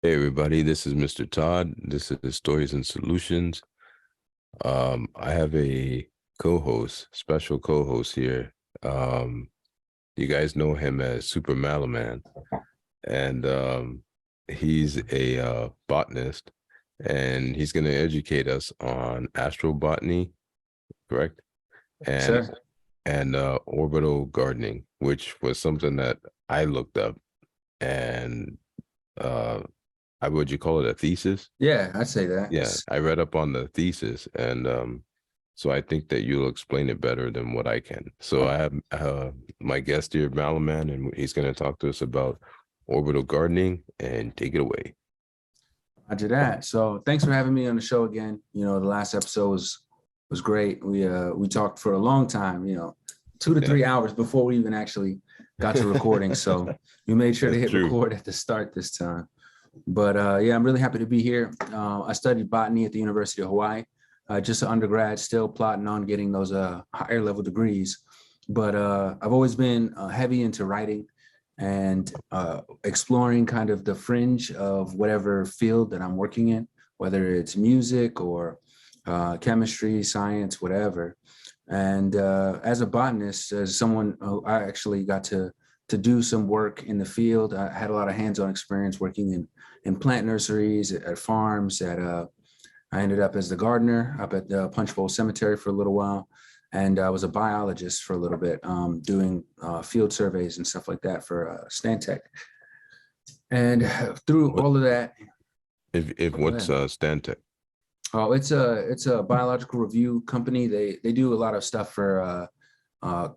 Hey everybody, this is Mr. Todd. This is Stories and Solutions. I have a co-host, special co-host here. Um, you guys know him as Super Malaman, and he's a botanist, and he's going to educate us on Astro Botany, correct? And Sir. orbital gardening, which was something that I looked up, and uh, would you call it a thesis? Yeah, I'd say that. Yeah, I read up on the thesis, and so I think that you'll explain it better than what I can. So I have my guest here, Malaman, and he's going to talk to us about orbital gardening, and take it away. Roger that. So thanks for having me on the show again. The last episode was great. We talked for a long time, 2 to 3 hours before we even actually got to recording. So we made sure to hit record at the start this time. But yeah, I'm really happy to be here. I studied botany at the University of Hawaii, just an undergrad, still plotting on getting those higher level degrees. But I've always been heavy into writing and exploring kind of the fringe of whatever field that I'm working in, whether it's music or chemistry, science, whatever. And as a botanist, as someone who I actually got to do some work in the field, I had a lot of hands-on experience working in plant nurseries, at farms. I ended up as the gardener up at the Punch Bowl Cemetery for a little while. And I was a biologist for a little bit, doing field surveys and stuff like that for Stantec. And through all of that. What's Stantec? Oh, it's a biological review company. They do a lot of stuff for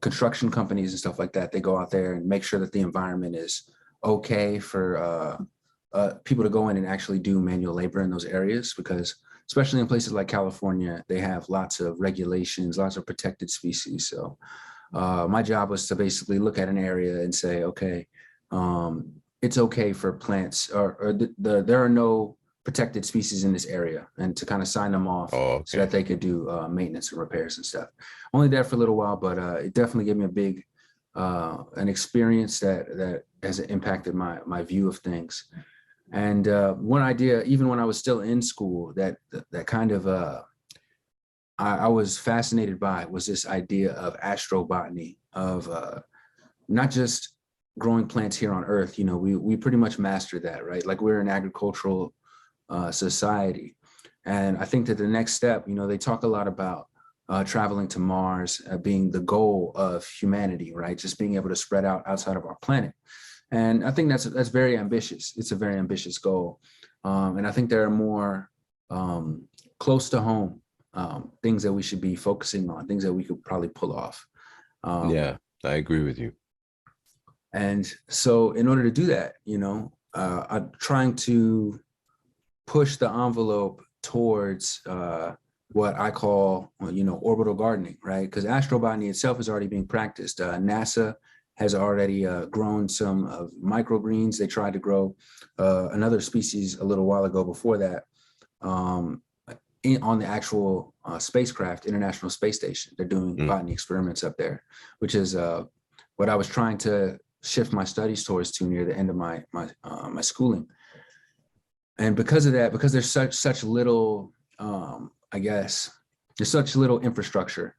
construction companies and stuff like that. They go out there and make sure that the environment is okay for people to go in and actually do manual labor in those areas, because especially in places like California, they have lots of regulations, lots of protected species. So my job was to basically look at an area and say, okay, it's okay for plants, or there are no protected species in this area, and to kind of sign them off so that they could do maintenance and repairs and stuff. Only there for a little while, but it definitely gave me a big an experience that has impacted my view of things. And one idea, even when I was still in school, that kind of I was fascinated by, was this idea of astrobotany, of not just growing plants here on Earth. We pretty much mastered that, right? Like, we're an agricultural society. And I think that the next step, they talk a lot about traveling to Mars being the goal of humanity, right? Just being able to spread out outside of our planet. And I think that's very ambitious. It's a very ambitious goal. And I think there are more close to home things that we should be focusing on, things that we could probably pull off. Yeah, I agree with you. And so in order to do that, I'm trying to push the envelope towards what I call, orbital gardening, right? Because astrobotany itself is already being practiced. NASA has already grown some of microgreens. They tried to grow another species a little while ago before that on the actual spacecraft, International Space Station. They're doing botany experiments up there, which is what I was trying to shift my studies towards to near the end of my schooling. And because of that, because there's such little, there's such little infrastructure.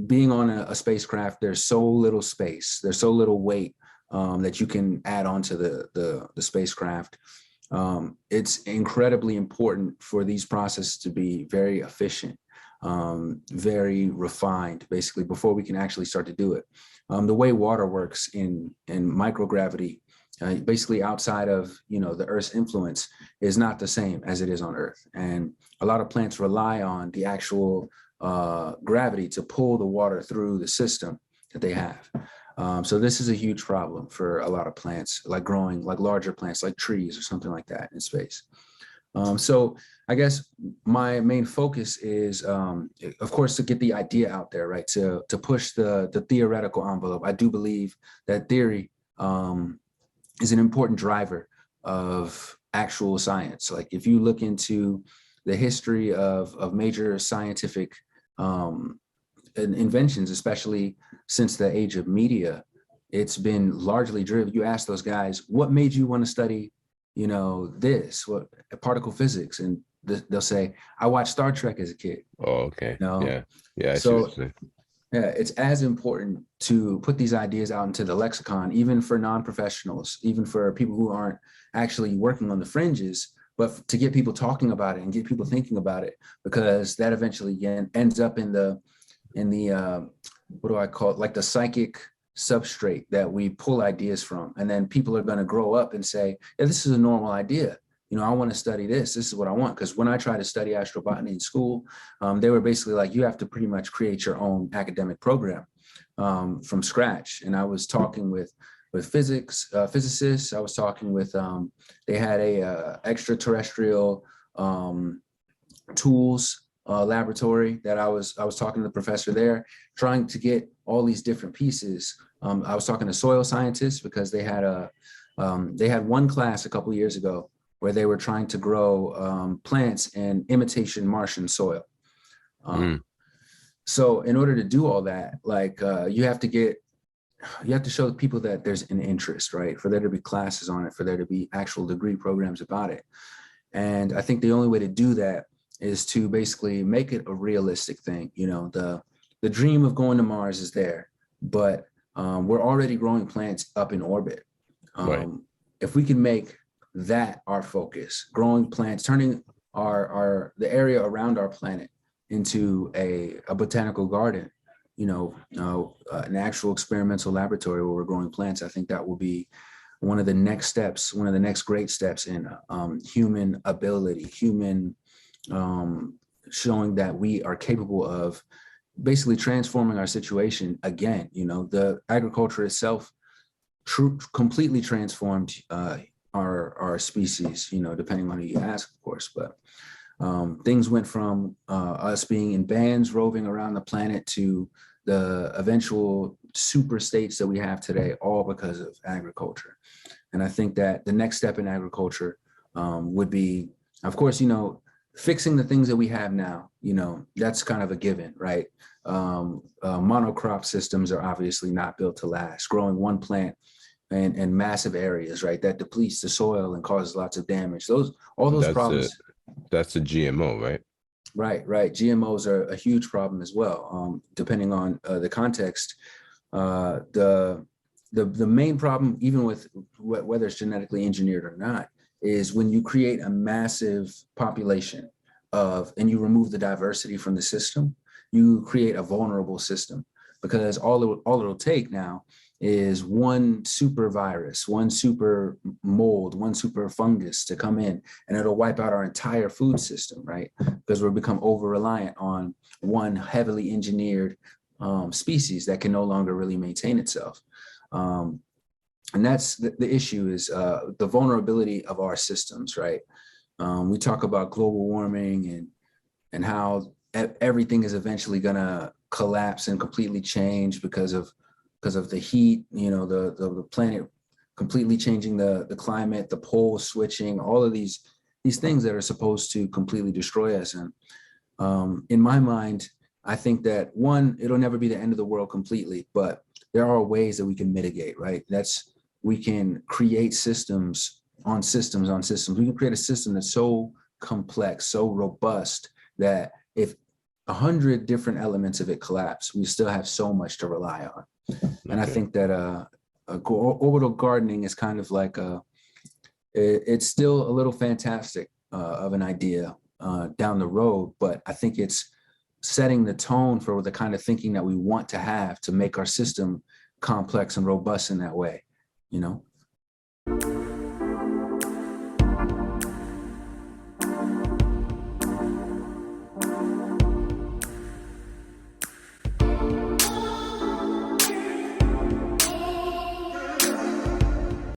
Being on a spacecraft, there's so little space, there's so little weight that you can add on to the spacecraft. It's incredibly important for these processes to be very efficient, very refined, basically, before we can actually start to do it. The way water works in microgravity, basically outside of the Earth's influence, is not the same as it is on Earth. And a lot of plants rely on the actual gravity to pull the water through the system that they have. So this is a huge problem for a lot of plants, like growing like larger plants like trees or something like that in space. So I guess my main focus is, of course, to get the idea out there, right? To push the theoretical envelope. I do believe that theory is an important driver of actual science. Like, if you look into the history of major scientific inventions, especially since the age of media, it's been largely driven. You ask those guys, what made you want to study you know, this, what particle physics, and they'll say, I watched Star Trek as a kid. Oh, okay. You know? Yeah. Yeah. I see what So you're saying. yeah, it's as important to put these ideas out into the lexicon, even for non-professionals, even for people who aren't actually working on the fringes, but to get people talking about it and get people thinking about it, because that eventually ends up in the what do I call it? Like the psychic substrate that we pull ideas from. And then people are going to grow up and say, yeah, this is a normal idea. You know, I want to study this. This is what I want. Because when I tried to study astrobotany in school, they were basically like, you have to pretty much create your own academic program from scratch. And I was talking with physicists. I was talking with, they had a extraterrestrial tools laboratory that I was talking to the professor there, trying to get all these different pieces. I was talking to soil scientists because they had one class a couple of years ago where they were trying to grow plants in imitation Martian soil. So in order to do all that, like you have to show people that there's an interest, right? For there to be classes on it, for there to be actual degree programs about it. And I think the only way to do that is to basically make it a realistic thing. You know, the dream of going to Mars is there, but we're already growing plants up in orbit. Right. If we can make that our focus, growing plants, turning the area around our planet into a botanical garden, you know, an actual experimental laboratory where we're growing plants, I think that will be one of the next steps, one of the next great steps in human ability, showing that we are capable of basically transforming our situation again. You know, the agriculture itself completely transformed our species, you know, depending on who you ask, of course. But things went from us being in bands roving around the planet to the eventual super states that we have today, all because of agriculture. And I think that the next step in agriculture would be, of course, you know, fixing the things that we have now. You know, that's kind of a given, right? Monocrop systems are obviously not built to last. Growing one plant in massive areas, right, that depletes the soil and causes lots of damage. All those problems. That's a GMO, right? Right. GMOs are a huge problem as well, depending on the context. The main problem, even with whether it's genetically engineered or not, is when you create a massive population and you remove the diversity from the system, you create a vulnerable system, because all it'll take now is one super virus, one super mold, one super fungus to come in, and it'll wipe out our entire food system, right? Because we're become over-reliant on one heavily engineered species that can no longer really maintain itself. And that's the issue, is the vulnerability of our systems, right? We talk about global warming and how everything is eventually gonna collapse and completely change because of the heat, you know, the planet completely changing the climate, the poles switching, all of these things that are supposed to completely destroy us. And in my mind, I think that one, it'll never be the end of the world completely, but there are ways that we can mitigate, right? We can create systems on systems on systems. We can create a system that's so complex, so robust, that if 100 different elements of it collapse, we still have so much to rely on. And I think that orbital gardening is kind of like it's still a little fantastic of an idea down the road, but I think it's setting the tone for the kind of thinking that we want to have to make our system complex and robust in that way, you know?